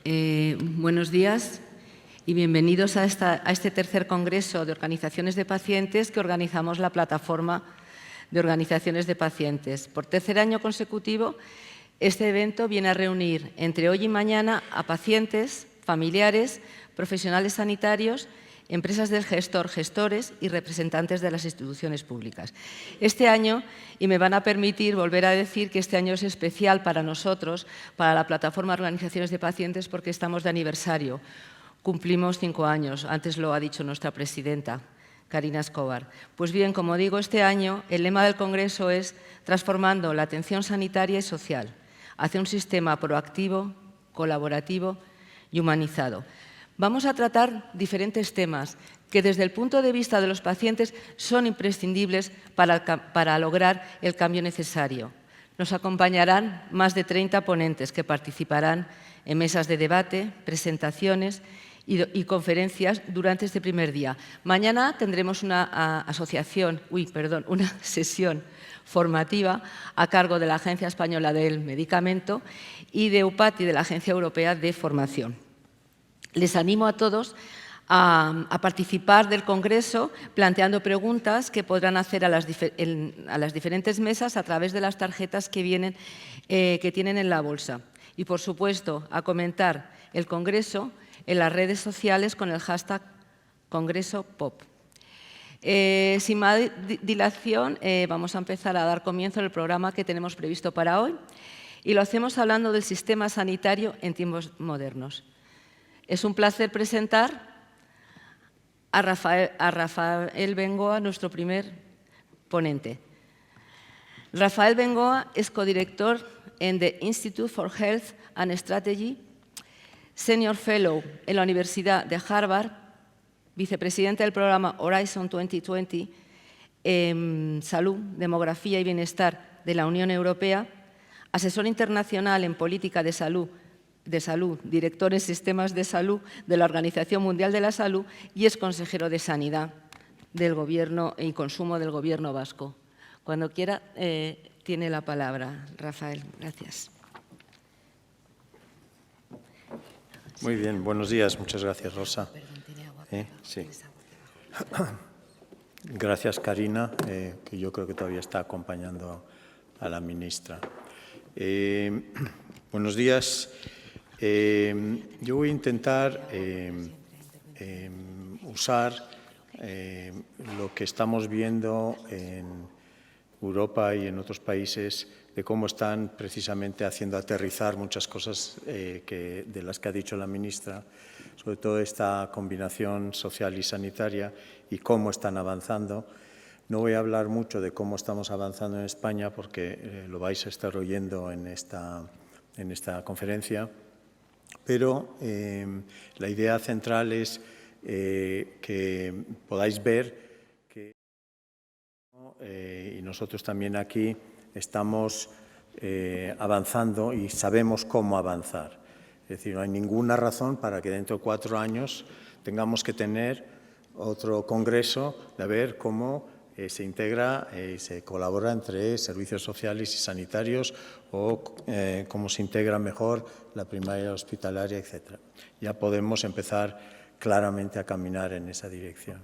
Buenos días y bienvenidos a este tercer Congreso de Organizaciones de Pacientes que organizamos la Plataforma de Organizaciones de Pacientes. Por tercer año consecutivo, este evento viene a reunir entre hoy y mañana a pacientes, familiares, profesionales sanitarios, empresas del gestor, gestores y representantes de las instituciones públicas. Este año, y me van a permitir volver a decir que este año es especial para nosotros, para la Plataforma de Organizaciones de Pacientes, porque estamos de aniversario. Cumplimos 5 años, antes lo ha dicho nuestra presidenta, Karina Escobar. Pues bien, como digo, este año el lema del Congreso es transformando la atención sanitaria y social hacia un sistema proactivo, colaborativo y humanizado. Vamos a tratar diferentes temas que desde el punto de vista de los pacientes son imprescindibles para lograr el cambio necesario. Nos acompañarán más de 30 ponentes que participarán en mesas de debate, presentaciones y conferencias durante este primer día. Mañana tendremos una sesión formativa a cargo de la Agencia Española del Medicamento y de EUPATI, de la Agencia Europea de Formación. Les animo a todos a participar del Congreso planteando preguntas que podrán hacer a las diferentes mesas a través de las tarjetas que tienen en la bolsa. Y, por supuesto, a comentar el Congreso en las redes sociales con el hashtag CongresoPop. Sin más dilación, vamos a empezar a dar comienzo al programa que tenemos previsto para hoy y lo hacemos hablando del sistema sanitario en tiempos modernos. Es un placer presentar a Rafael Bengoa, nuestro primer ponente. Rafael Bengoa es codirector en The Institute for Health and Strategy, Senior Fellow en la Universidad de Harvard, vicepresidente del programa Horizon 2020 en Salud, Demografía y Bienestar de la Unión Europea, asesor internacional en política de salud, director en sistemas de salud de la Organización Mundial de la Salud y es consejero de Sanidad del Gobierno y Consumo del Gobierno vasco. Cuando quiera, tiene la palabra, Rafael. Gracias. Muy bien, buenos días. Muchas gracias, Rosa. Sí. Gracias, Karina, que yo creo que todavía está acompañando a la ministra. Buenos días. Yo voy a intentar usar lo que estamos viendo en Europa y en otros países de cómo están precisamente haciendo aterrizar muchas cosas de las que ha dicho la ministra, sobre todo esta combinación social y sanitaria y cómo están avanzando. No voy a hablar mucho de cómo estamos avanzando en España porque lo vais a estar oyendo en esta conferencia. Pero la idea central es que podáis ver que y nosotros también aquí estamos avanzando y sabemos cómo avanzar. Es decir, no hay ninguna razón para que dentro de 4 años tengamos que tener otro congreso de ver cómo se integra y se colabora entre servicios sociales y sanitarios o cómo se integra mejor la primaria hospitalaria, etc. Ya podemos empezar claramente a caminar en esa dirección.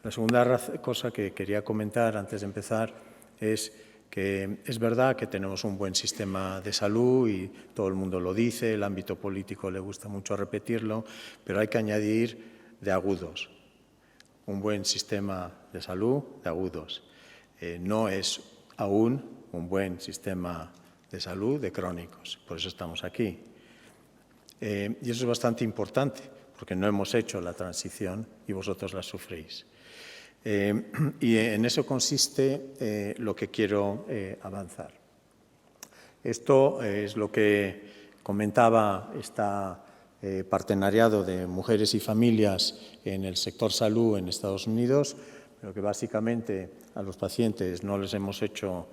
La segunda cosa que quería comentar antes de empezar es que es verdad que tenemos un buen sistema de salud y todo el mundo lo dice, el ámbito político le gusta mucho repetirlo, pero hay que añadir de agudos. Un buen sistema de salud de agudos. No es aún un buen sistema de salud de crónicos, por eso estamos aquí. Y eso es bastante importante, porque no hemos hecho la transición y vosotros la sufrís. Y en eso consiste lo que quiero avanzar. Esto es lo que comentaba esta partenariado de mujeres y familias en el sector salud en Estados Unidos, pero que básicamente a los pacientes no les hemos hecho,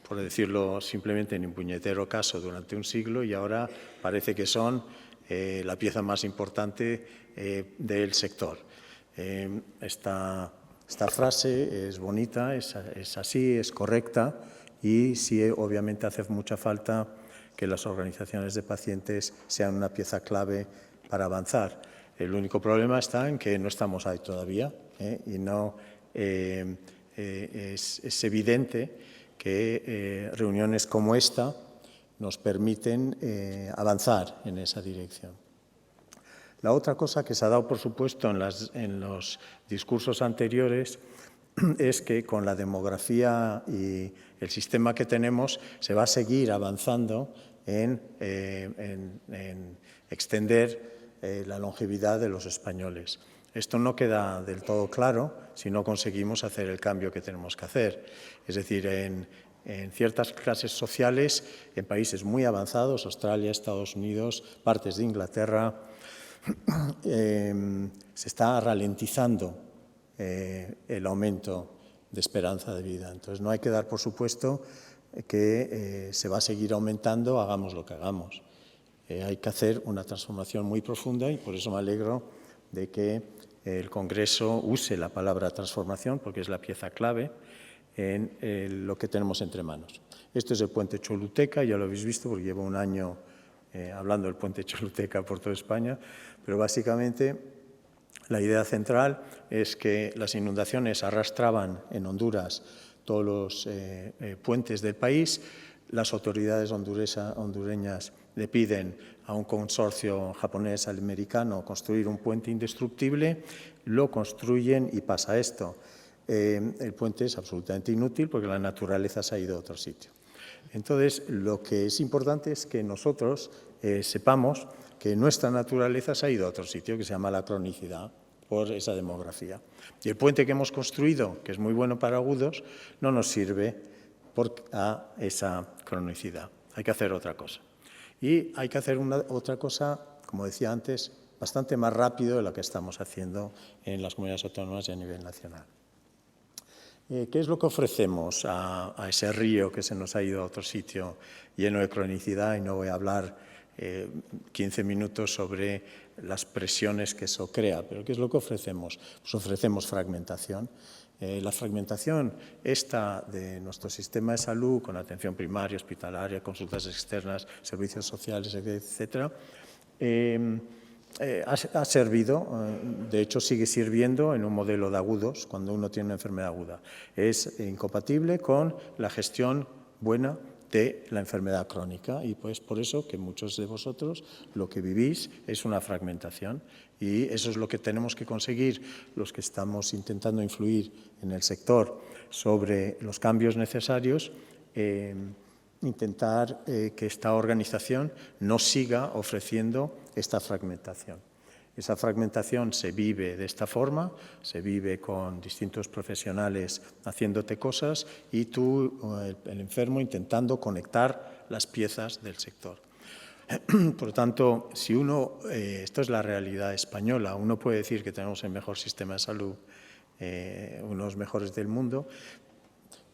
por decirlo simplemente, ni puñetero caso durante un siglo y ahora parece que son la pieza más importante del sector. Esta frase es bonita, es así, es correcta y sí, obviamente hace mucha falta que las organizaciones de pacientes sean una pieza clave para avanzar. El único problema está en que no estamos ahí todavía y no es evidente que reuniones como esta nos permiten avanzar en esa dirección. La otra cosa que se ha dado, por supuesto, en los discursos anteriores es que con la demografía y el sistema que tenemos se va a seguir avanzando en extender la longevidad de los españoles. Esto no queda del todo claro si no conseguimos hacer el cambio que tenemos que hacer. Es decir, en ciertas clases sociales, en países muy avanzados, Australia, Estados Unidos, partes de Inglaterra, se está ralentizando el aumento de esperanza de vida. Entonces, no hay que dar por supuesto que se va a seguir aumentando, hagamos lo que hagamos. Hay que hacer una transformación muy profunda y por eso me alegro de que el Congreso use la palabra transformación, porque es la pieza clave en lo que tenemos entre manos. Esto es el puente Choluteca, ya lo habéis visto porque llevo un año hablando del puente Choluteca por toda España, pero básicamente la idea central es que las inundaciones arrastraban en Honduras todos los puentes del país. Las autoridades hondureñas le piden a un consorcio japonés-americano construir un puente indestructible, lo construyen y pasa esto. El puente es absolutamente inútil porque la naturaleza se ha ido a otro sitio. Entonces, lo que es importante es que nosotros sepamos que nuestra naturaleza se ha ido a otro sitio, que se llama la cronicidad, por esa demografía. Y el puente que hemos construido, que es muy bueno para agudos, no nos sirve a esa cronicidad. Hay que hacer otra cosa. Y hay que hacer otra cosa, como decía antes, bastante más rápido de lo que estamos haciendo en las comunidades autónomas y a nivel nacional. ¿Qué es lo que ofrecemos a ese río que se nos ha ido a otro sitio lleno de cronicidad? Y no voy a hablar 15 minutos sobre las presiones que eso crea, pero ¿qué es lo que ofrecemos? Pues ofrecemos fragmentación. La fragmentación esta de nuestro sistema de salud, con atención primaria, hospitalaria, consultas externas, servicios sociales, etcétera, ha servido, de hecho sigue sirviendo en un modelo de agudos cuando uno tiene una enfermedad aguda. Es incompatible con la gestión buena de la enfermedad crónica y pues por eso que muchos de vosotros lo que vivís es una fragmentación y eso es lo que tenemos que conseguir los que estamos intentando influir en el sector sobre los cambios necesarios, intentar que esta organización no siga ofreciendo esta fragmentación. Esa fragmentación se vive de esta forma, se vive con distintos profesionales haciéndote cosas y tú, el enfermo, intentando conectar las piezas del sector. Por lo tanto, si uno, esto es la realidad española, uno puede decir que tenemos el mejor sistema de salud, uno de los mejores del mundo,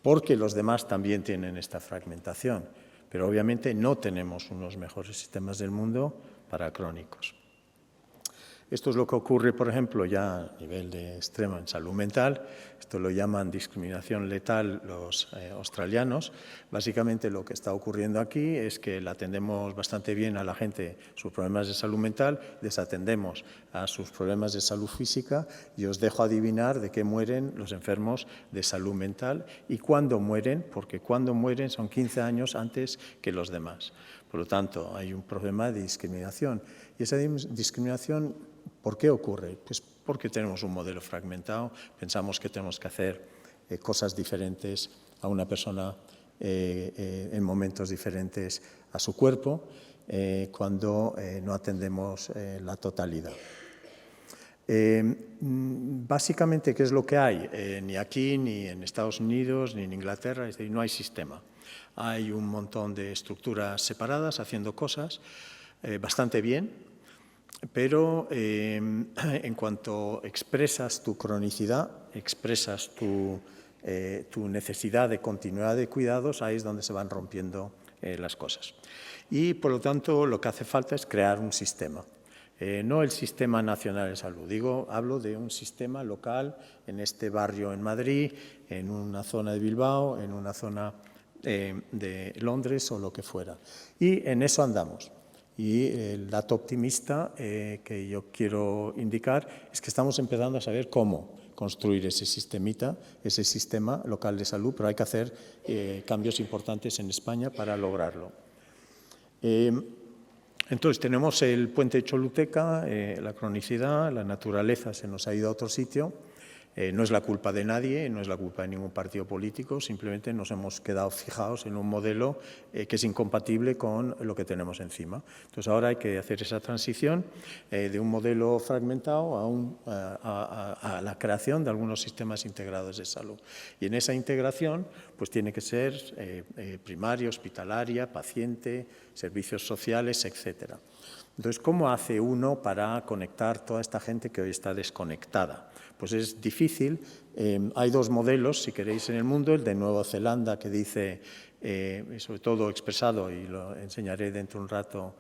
porque los demás también tienen esta fragmentación, pero obviamente no tenemos unos mejores sistemas del mundo para crónicos. Esto es lo que ocurre, por ejemplo, ya a nivel de extremo en salud mental. Esto lo llaman discriminación letal los australianos. Básicamente lo que está ocurriendo aquí es que le atendemos bastante bien a la gente sus problemas de salud mental, desatendemos a sus problemas de salud física y os dejo adivinar de qué mueren los enfermos de salud mental y cuándo mueren, porque cuando mueren son 15 años antes que los demás. Por lo tanto, hay un problema de discriminación. Y esa discriminación, ¿por qué ocurre? Pues porque tenemos un modelo fragmentado, pensamos que tenemos que hacer cosas diferentes a una persona en momentos diferentes a su cuerpo, cuando no atendemos la totalidad. Básicamente, ¿qué es lo que hay? Ni aquí, ni en Estados Unidos, ni en Inglaterra, es decir, no hay sistema. Hay un montón de estructuras separadas haciendo cosas bastante bien, pero en cuanto expresas tu cronicidad, expresas tu necesidad de continuidad de cuidados, ahí es donde se van rompiendo las cosas. Y, por lo tanto, lo que hace falta es crear un sistema. No el Sistema Nacional de Salud, hablo de un sistema local en este barrio en Madrid, en una zona de Bilbao, en una zona de Londres o lo que fuera. Y en eso andamos. Y el dato optimista que yo quiero indicar es que estamos empezando a saber cómo construir ese sistema local de salud, pero hay que hacer cambios importantes en España para lograrlo. Entonces, tenemos el puente de Choluteca, la cronicidad, la naturaleza se nos ha ido a otro sitio. No es la culpa de nadie, no es la culpa de ningún partido político, simplemente nos hemos quedado fijados en un modelo que es incompatible con lo que tenemos encima. Entonces, ahora hay que hacer esa transición de un modelo fragmentado a la creación de algunos sistemas integrados de salud. Y en esa integración, pues tiene que ser primaria, hospitalaria, paciente, servicios sociales, etcétera. Entonces, ¿cómo hace uno para conectar toda esta gente que hoy está desconectada? Pues es difícil. Hay dos modelos, si queréis, en el mundo. El de Nueva Zelanda, que dice, sobre todo expresado, y lo enseñaré dentro de un rato,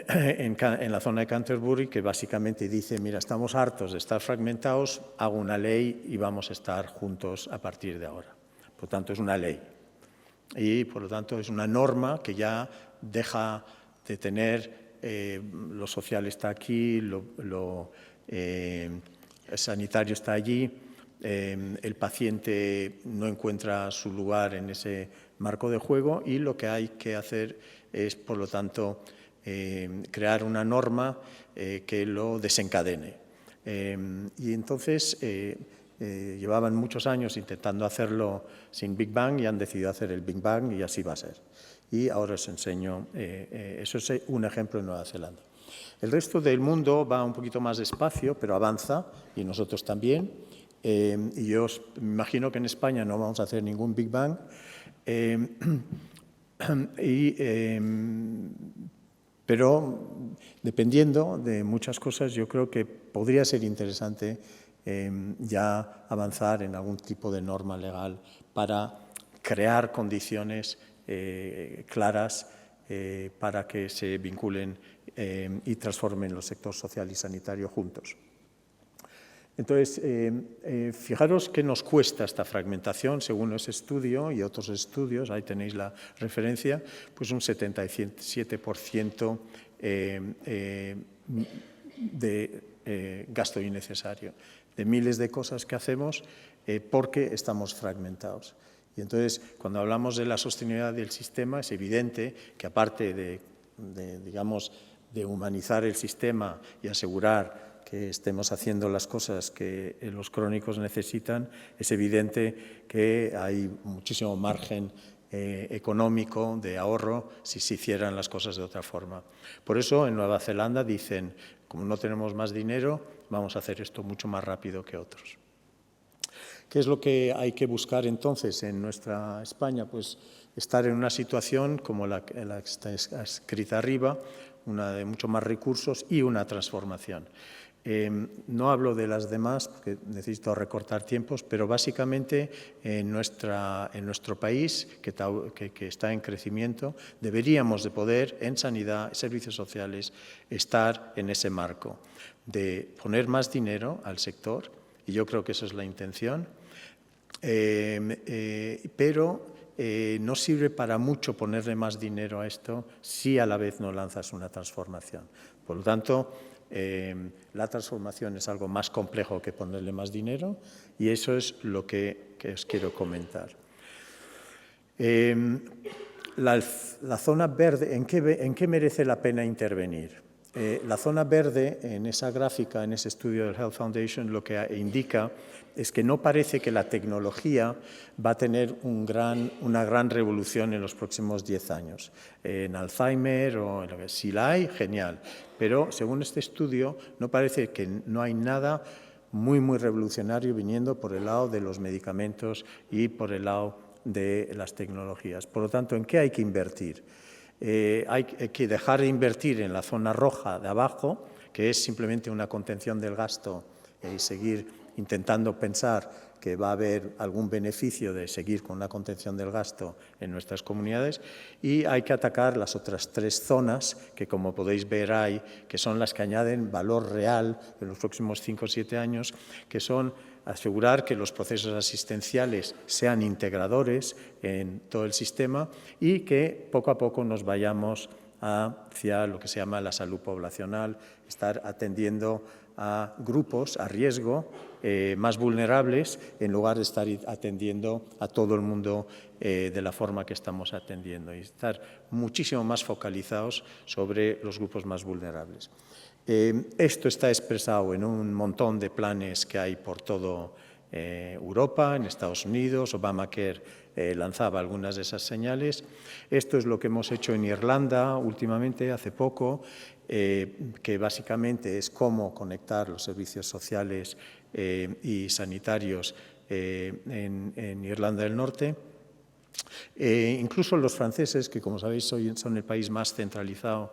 en la zona de Canterbury, que básicamente dice, mira, estamos hartos de estar fragmentados, hago una ley y vamos a estar juntos a partir de ahora. Por lo tanto, es una ley. Y, por lo tanto, es una norma que ya deja de tener, lo social está aquí, lo sanitario está allí, el paciente no encuentra su lugar en ese marco de juego y lo que hay que hacer es, por lo tanto, crear una norma que lo desencadene. Y entonces llevaban muchos años intentando hacerlo sin Big Bang y han decidido hacer el Big Bang y así va a ser. Y ahora os enseño, eso es un ejemplo en Nueva Zelanda. El resto del mundo va un poquito más despacio, pero avanza, y nosotros también. Y yo me imagino que en España no vamos a hacer ningún Big Bang. Pero dependiendo de muchas cosas, yo creo que podría ser interesante ya avanzar en algún tipo de norma legal para crear condiciones claras para que se vinculen y transformen los sectores social y sanitario juntos. Entonces, fijaros qué nos cuesta esta fragmentación, según ese estudio y otros estudios, ahí tenéis la referencia, pues un 77% de gasto innecesario, de miles de cosas que hacemos porque estamos fragmentados. Y entonces, cuando hablamos de la sostenibilidad del sistema, es evidente que aparte digamos, de humanizar el sistema y asegurar que estemos haciendo las cosas que los crónicos necesitan, es evidente que hay muchísimo margen económico de ahorro si se hicieran las cosas de otra forma. Por eso en Nueva Zelanda dicen, como no tenemos más dinero, vamos a hacer esto mucho más rápido que otros. ¿Qué es lo que hay que buscar entonces en nuestra España? Pues estar en una situación como la que está escrita arriba, una de mucho más recursos y una transformación. No hablo de las demás porque necesito recortar tiempos, pero básicamente en nuestro país, que está en crecimiento, deberíamos de poder, en sanidad, servicios sociales, estar en ese marco de poner más dinero al sector, y yo creo que esa es la intención, pero no sirve para mucho ponerle más dinero a esto si a la vez no lanzas una transformación. Por lo tanto, la transformación es algo más complejo que ponerle más dinero y eso es lo que os quiero comentar. La zona verde, ¿en qué merece la pena intervenir? La zona verde, en esa gráfica, en ese estudio del Health Foundation, lo que indica es que no parece que la tecnología va a tener una gran revolución en los próximos 10 años. En Alzheimer o en lo que si la hay, genial. Pero según este estudio, no parece que no hay nada muy revolucionario viniendo por el lado de los medicamentos y por el lado de las tecnologías. Por lo tanto, ¿en qué hay que invertir? Hay que dejar de invertir en la zona roja de abajo, que es simplemente una contención del gasto y seguir intentando pensar que va a haber algún beneficio de seguir con una contención del gasto en nuestras comunidades, y hay que atacar las otras 3 zonas que, como podéis ver ahí, que son las que añaden valor real en los próximos 5 o 7 años, que son asegurar que los procesos asistenciales sean integradores en todo el sistema y que poco a poco nos vayamos hacia lo que se llama la salud poblacional, estar atendiendo a grupos a riesgo más vulnerables en lugar de estar atendiendo a todo el mundo de la forma que estamos atendiendo y estar muchísimo más focalizados sobre los grupos más vulnerables. Esto está expresado en un montón de planes que hay por toda Europa, en Estados Unidos. Obamacare lanzaba algunas de esas señales. Esto es lo que hemos hecho en Irlanda últimamente, hace poco, que básicamente es cómo conectar los servicios sociales y sanitarios en Irlanda del Norte. Incluso los franceses, que como sabéis son el país más centralizado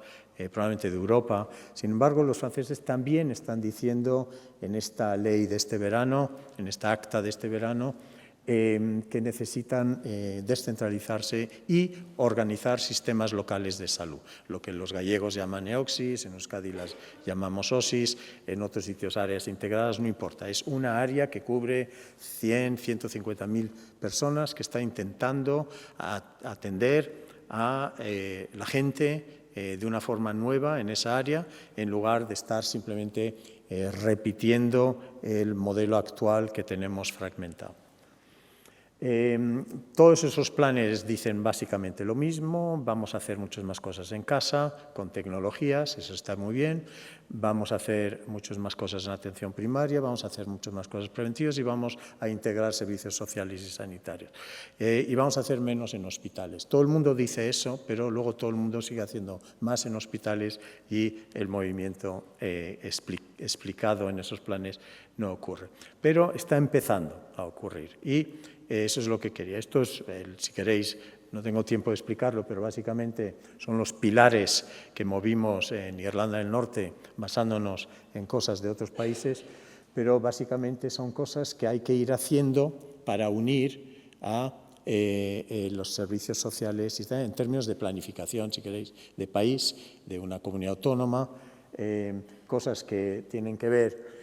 probablemente de Europa, sin embargo los franceses también están diciendo en esta ley de este verano, en esta acta de este verano, que necesitan descentralizarse y organizar sistemas locales de salud, lo que los gallegos llaman EOXIS, en Euskadi las llamamos OSIS, en otros sitios áreas integradas, no importa, es una área que cubre 100, 150.000 personas que está intentando atender a la gente de una forma nueva en esa área, en lugar de estar simplemente repitiendo el modelo actual que tenemos fragmentado. Todos esos planes dicen básicamente lo mismo, vamos a hacer muchas más cosas en casa, con tecnologías, eso está muy bien, vamos a hacer muchas más cosas en atención primaria, vamos a hacer muchas más cosas preventivas y vamos a integrar servicios sociales y sanitarios. Y vamos a hacer menos en hospitales. Todo el mundo dice eso, pero luego todo el mundo sigue haciendo más en hospitales y el movimiento explicado en esos planes no ocurre. Pero está empezando a ocurrir y eso es lo que quería. Esto es, si queréis, no tengo tiempo de explicarlo, pero básicamente son los pilares que movimos en Irlanda del Norte basándonos en cosas de otros países, pero básicamente son cosas que hay que ir haciendo para unir a los servicios sociales y en términos de planificación, si queréis, de país, de una comunidad autónoma, cosas que tienen que ver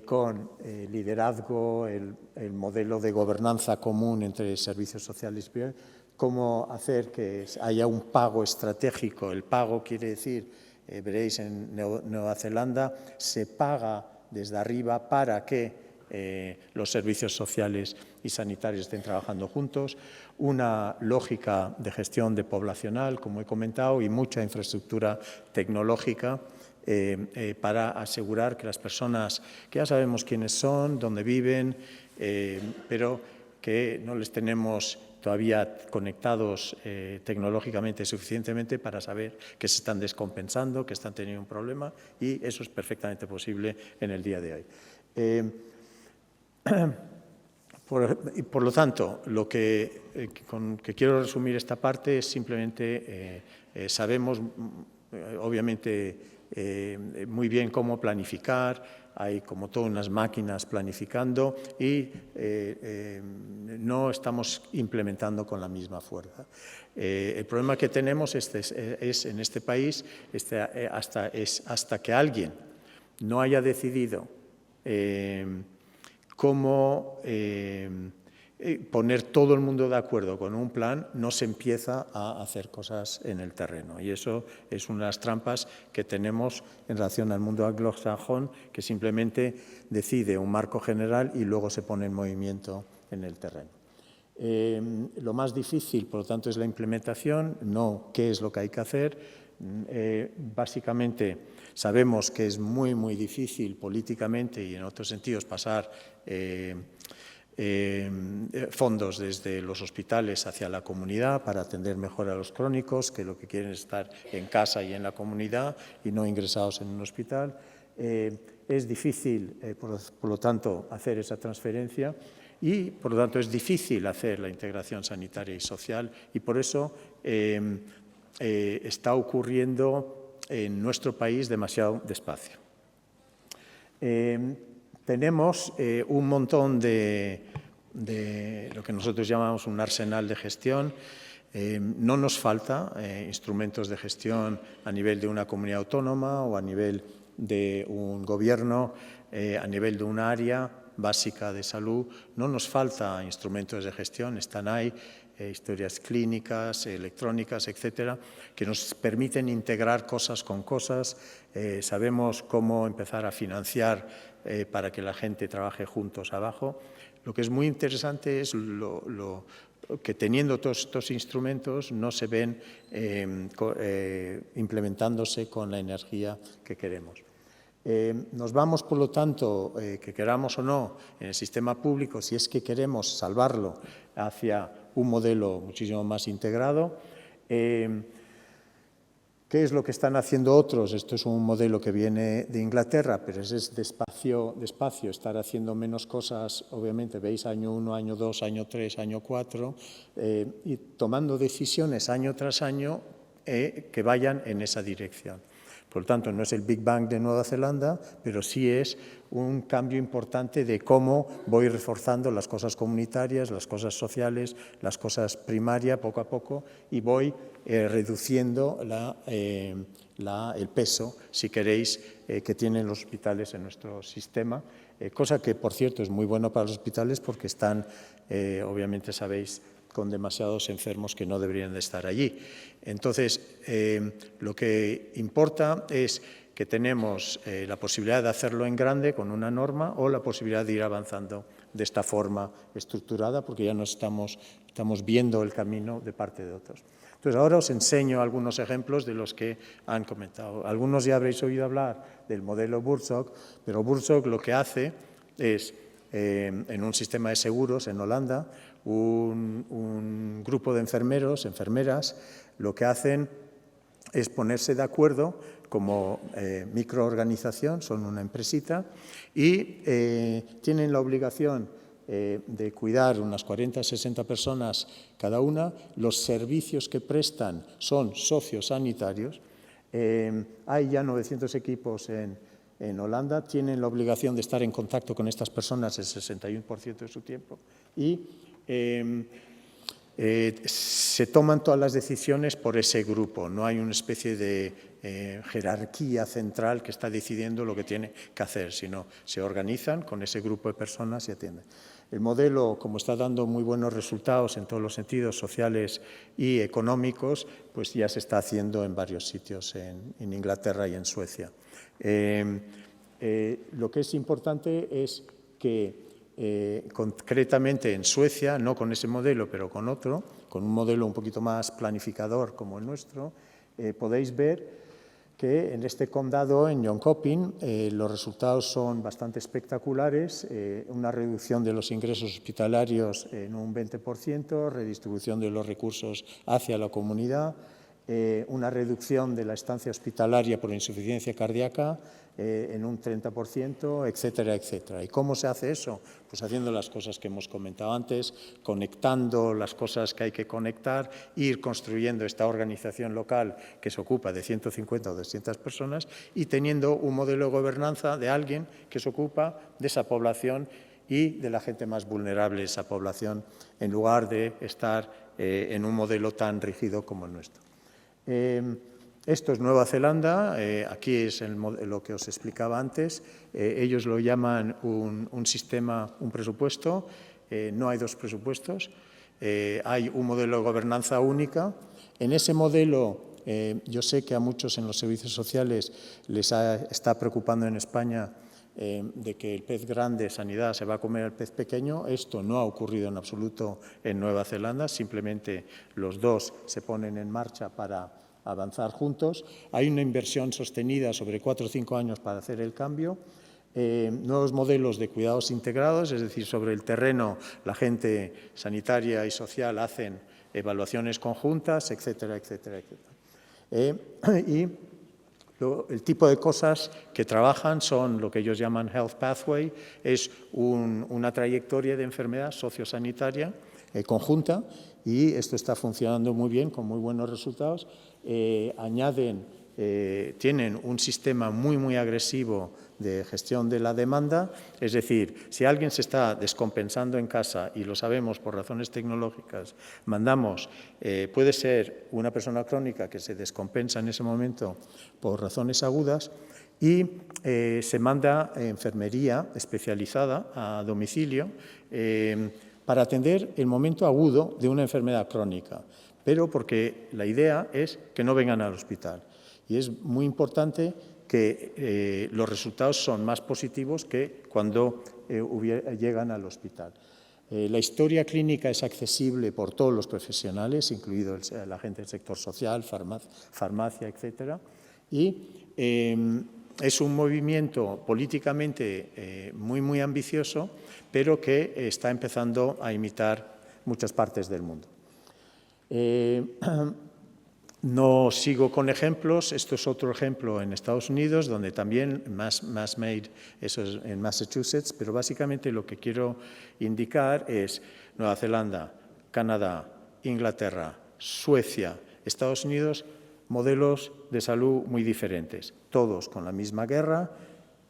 con liderazgo, el modelo de gobernanza común entre servicios sociales y privados, cómo hacer que haya un pago estratégico. El pago quiere decir, veréis en Nueva Zelanda, se paga desde arriba para que los servicios sociales y sanitarios estén trabajando juntos, una lógica de gestión de poblacional, como he comentado, y mucha infraestructura tecnológica para asegurar que las personas, que ya sabemos quiénes son, dónde viven, pero que no les tenemos todavía conectados tecnológicamente suficientemente para saber que se están descompensando, que están teniendo un problema, y eso es perfectamente posible en el día de hoy. Por lo tanto, lo que quiero resumir esta parte es simplemente, sabemos obviamente muy bien cómo planificar, hay como todas unas máquinas planificando y no estamos implementando con la misma fuerza. El problema que tenemos es en este país, hasta que alguien no haya decidido cómo poner todo el mundo de acuerdo con un plan, no se empieza a hacer cosas en el terreno. Y eso es una de las trampas que tenemos en relación al mundo anglosajón, que simplemente decide un marco general y luego se pone en movimiento en el terreno. Lo más difícil, por lo tanto, es la implementación, no qué es lo que hay que hacer. Básicamente, sabemos que es muy, muy difícil políticamente y en otros sentidos pasar fondos desde los hospitales hacia la comunidad para atender mejor a los crónicos, que lo que quieren es estar en casa y en la comunidad y no ingresados en un hospital. Es difícil, por lo tanto, hacer esa transferencia y, por lo tanto, es difícil hacer la integración sanitaria y social y por eso está ocurriendo en nuestro país demasiado despacio. Tenemos un montón de lo que nosotros llamamos un arsenal de gestión. No nos falta instrumentos de gestión a nivel de una comunidad autónoma o a nivel de un gobierno, a nivel de un área. básica de salud. No nos falta instrumentos de gestión, están ahí, historias clínicas, electrónicas, etcétera, que nos permiten integrar cosas con cosas. Sabemos cómo empezar a financiar para que la gente trabaje juntos abajo. Lo que es muy interesante es que teniendo todos estos instrumentos no se ven implementándose con la energía que queremos. Nos vamos, por lo tanto, que queramos o no, en el sistema público, si es que queremos salvarlo, hacia un modelo muchísimo más integrado. ¿Qué es lo que están haciendo otros? Esto es un modelo que viene de Inglaterra, pero es despacio, estar haciendo menos cosas, obviamente, veis año 1, año 2, año 3, año 4, y tomando decisiones año tras año que vayan en esa dirección. Por lo tanto, no es el Big Bang de Nueva Zelanda, pero sí es un cambio importante de cómo voy reforzando las cosas comunitarias, las cosas sociales, las cosas primarias poco a poco y voy reduciendo el peso, si queréis, que tienen los hospitales en nuestro sistema, cosa que, por cierto, es muy bueno para los hospitales porque están, obviamente sabéis, con demasiados enfermos que no deberían de estar allí. Entonces, lo que importa es que tenemos la posibilidad de hacerlo en grande con una norma o la posibilidad de ir avanzando de esta forma estructurada porque ya no estamos viendo el camino de parte de otros. Entonces, ahora os enseño algunos ejemplos de los que han comentado. Algunos ya habréis oído hablar del modelo Buurtzorg, pero Buurtzorg lo que hace es, en un sistema de seguros en Holanda, un grupo de enfermeros, enfermeras, lo que hacen es ponerse de acuerdo como microorganización, son una empresita, y tienen la obligación de cuidar unas 40, 60 personas cada una. Los servicios que prestan son sociosanitarios. Hay ya 900 equipos en Holanda, tienen la obligación de estar en contacto con estas personas el 61% de su tiempo y se toman todas las decisiones por ese grupo. No hay una especie de jerarquía central que está decidiendo lo que tiene que hacer, sino se organizan con ese grupo de personas y atienden. El modelo, como está dando muy buenos resultados en todos los sentidos sociales y económicos, pues ya se está haciendo en varios sitios en Inglaterra y en Suecia. Lo que es importante es que concretamente en Suecia, no con ese modelo, pero con otro, con un modelo un poquito más planificador como el nuestro, podéis ver que en este condado, en Jönköping, los resultados son bastante espectaculares, una reducción de los ingresos hospitalarios en un 20%, redistribución de los recursos hacia la comunidad, una reducción de la estancia hospitalaria por insuficiencia cardíaca en un 30%, etcétera, etcétera. ¿Y cómo se hace eso? Pues haciendo las cosas que hemos comentado antes, conectando las cosas que hay que conectar, ir construyendo esta organización local que se ocupa de 150 o 200 personas y teniendo un modelo de gobernanza de alguien que se ocupa de esa población y de la gente más vulnerable de esa población, en lugar de estar en un modelo tan rígido como el nuestro. Esto es Nueva Zelanda, aquí es lo que os explicaba antes, ellos lo llaman un sistema, un presupuesto, no hay dos presupuestos, hay un modelo de gobernanza única. En ese modelo, yo sé que a muchos en los servicios sociales les está preocupando en España de que el pez grande, sanidad, se va a comer al pez pequeño. Esto no ha ocurrido en absoluto en Nueva Zelanda, simplemente los dos se ponen en marcha para avanzar juntos. Hay una inversión sostenida sobre 4 o 5 años para hacer el cambio. Nuevos modelos de cuidados integrados, es decir, sobre el terreno la gente sanitaria y social hacen evaluaciones conjuntas, etcétera, etcétera, etcétera. Y el tipo de cosas que trabajan son lo que ellos llaman Health Pathway, es una trayectoria de enfermedad sociosanitaria conjunta y esto está funcionando muy bien, con muy buenos resultados. Tienen un sistema muy agresivo de gestión de la demanda, es decir, si alguien se está descompensando en casa y lo sabemos por razones tecnológicas, mandamos, puede ser una persona crónica que se descompensa en ese momento por razones agudas y se manda enfermería especializada a domicilio para atender el momento agudo de una enfermedad crónica, pero porque la idea es que no vengan al hospital. Y es muy importante que los resultados son más positivos que cuando llegan al hospital. La historia clínica es accesible por todos los profesionales, incluido la gente del sector social, farmacia, etc. Y es un movimiento políticamente muy ambicioso, pero que está empezando a imitar muchas partes del mundo. No sigo con ejemplos. Esto es otro ejemplo en Estados Unidos, donde también MassMade, eso es en Massachusetts, pero básicamente lo que quiero indicar es Nueva Zelanda, Canadá, Inglaterra, Suecia, Estados Unidos, modelos de salud muy diferentes, todos con la misma guerra,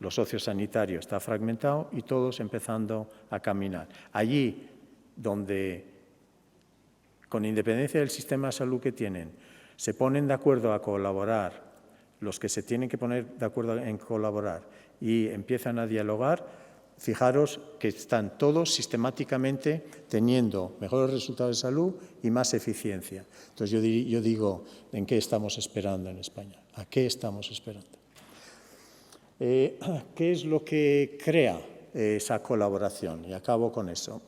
lo sociosanitario está fragmentado y todos empezando a caminar. Allí donde, con independencia del sistema de salud que tienen, se ponen de acuerdo a colaborar, los que se tienen que poner de acuerdo en colaborar y empiezan a dialogar, fijaros que están todos sistemáticamente teniendo mejores resultados de salud y más eficiencia. Entonces yo digo, ¿en qué estamos esperando en España? ¿A qué estamos esperando? ¿Qué es lo que crea esa colaboración? Y acabo con eso.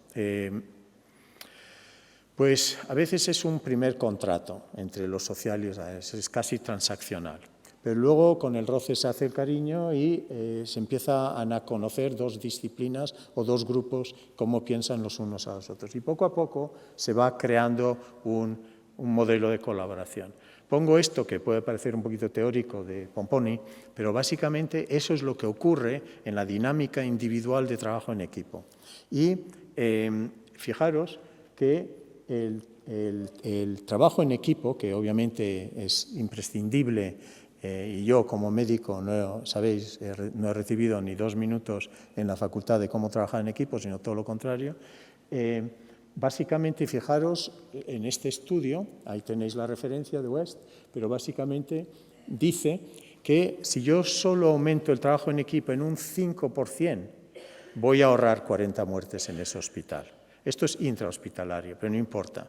Pues a veces es un primer contrato entre los social y los es casi transaccional. Pero luego con el roce se hace el cariño y se empiezan a conocer dos disciplinas o dos grupos cómo piensan los unos a los otros. Y poco a poco se va creando un modelo de colaboración. Pongo esto, que puede parecer un poquito teórico, de Pomponi, pero básicamente eso es lo que ocurre en la dinámica individual de trabajo en equipo. Y fijaros que el trabajo en equipo, que obviamente es imprescindible, y yo como médico, sabéis, no he recibido ni 2 minutos en la facultad de cómo trabajar en equipo, sino todo lo contrario. Básicamente, fijaros en este estudio, ahí tenéis la referencia de West, pero básicamente dice que si yo solo aumento el trabajo en equipo en un 5%, voy a ahorrar 40 muertes en ese hospital. Esto es intrahospitalario, pero no importa.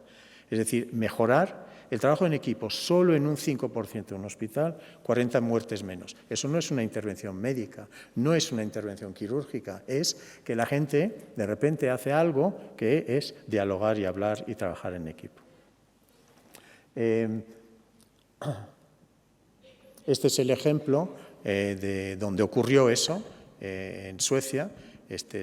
Es decir, mejorar el trabajo en equipo solo en un 5% en un hospital, 40 muertes menos. Eso no es una intervención médica, no es una intervención quirúrgica, es que la gente de repente hace algo que es dialogar y hablar y trabajar en equipo. Este es el ejemplo de donde ocurrió eso, en Suecia.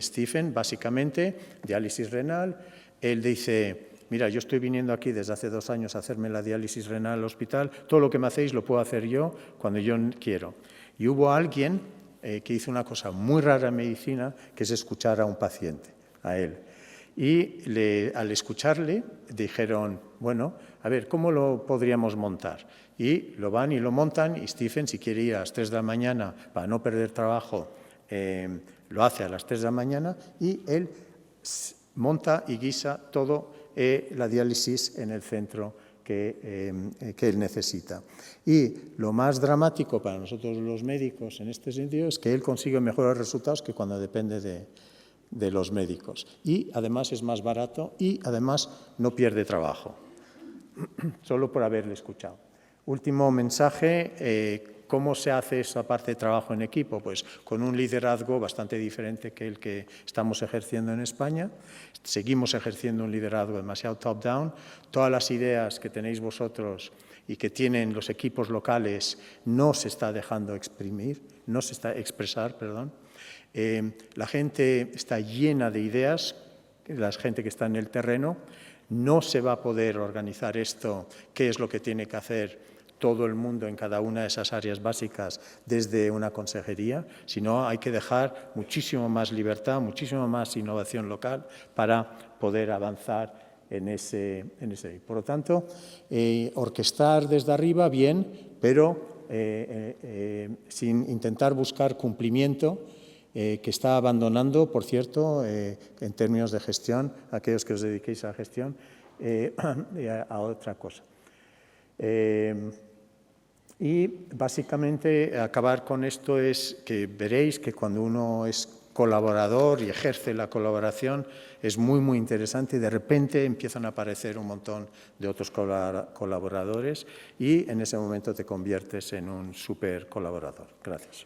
Stephen, básicamente, diálisis renal, él dice, mira, yo estoy viniendo aquí desde hace 2 años a hacerme la diálisis renal al hospital, todo lo que me hacéis lo puedo hacer yo cuando yo quiero. Y hubo alguien que hizo una cosa muy rara en medicina, que es escuchar a un paciente, a él. Y al escucharle dijeron, bueno, a ver, ¿cómo lo podríamos montar? Y lo van y lo montan, y Stephen, si quiere ir a las 3 de la mañana para no perder trabajo, lo hace a las 3 de la mañana y él monta y guisa todo la diálisis en el centro que él necesita. Y lo más dramático para nosotros los médicos en este sentido es que él consigue mejores resultados que cuando depende de los médicos. Y además es más barato y además no pierde trabajo, solo por haberle escuchado. Último mensaje. ¿Cómo se hace esa parte de trabajo en equipo? Pues con un liderazgo bastante diferente que el que estamos ejerciendo en España. Seguimos ejerciendo un liderazgo demasiado top-down. Todas las ideas que tenéis vosotros y que tienen los equipos locales no se está dejando expresar. La gente está llena de ideas, la gente que está en el terreno. No se va a poder organizar esto, qué es lo que tiene que hacer todo el mundo en cada una de esas áreas básicas desde una consejería, sino hay que dejar muchísimo más libertad, muchísimo más innovación local para poder avanzar en ese. Por lo tanto, orquestar desde arriba bien, pero sin intentar buscar cumplimiento, que está abandonando, por cierto, en términos de gestión, aquellos que os dediquéis a la gestión, a otra cosa. Y básicamente acabar con esto es que veréis que cuando uno es colaborador y ejerce la colaboración es muy, muy interesante y de repente empiezan a aparecer un montón de otros colaboradores y en ese momento te conviertes en un súper colaborador. Gracias.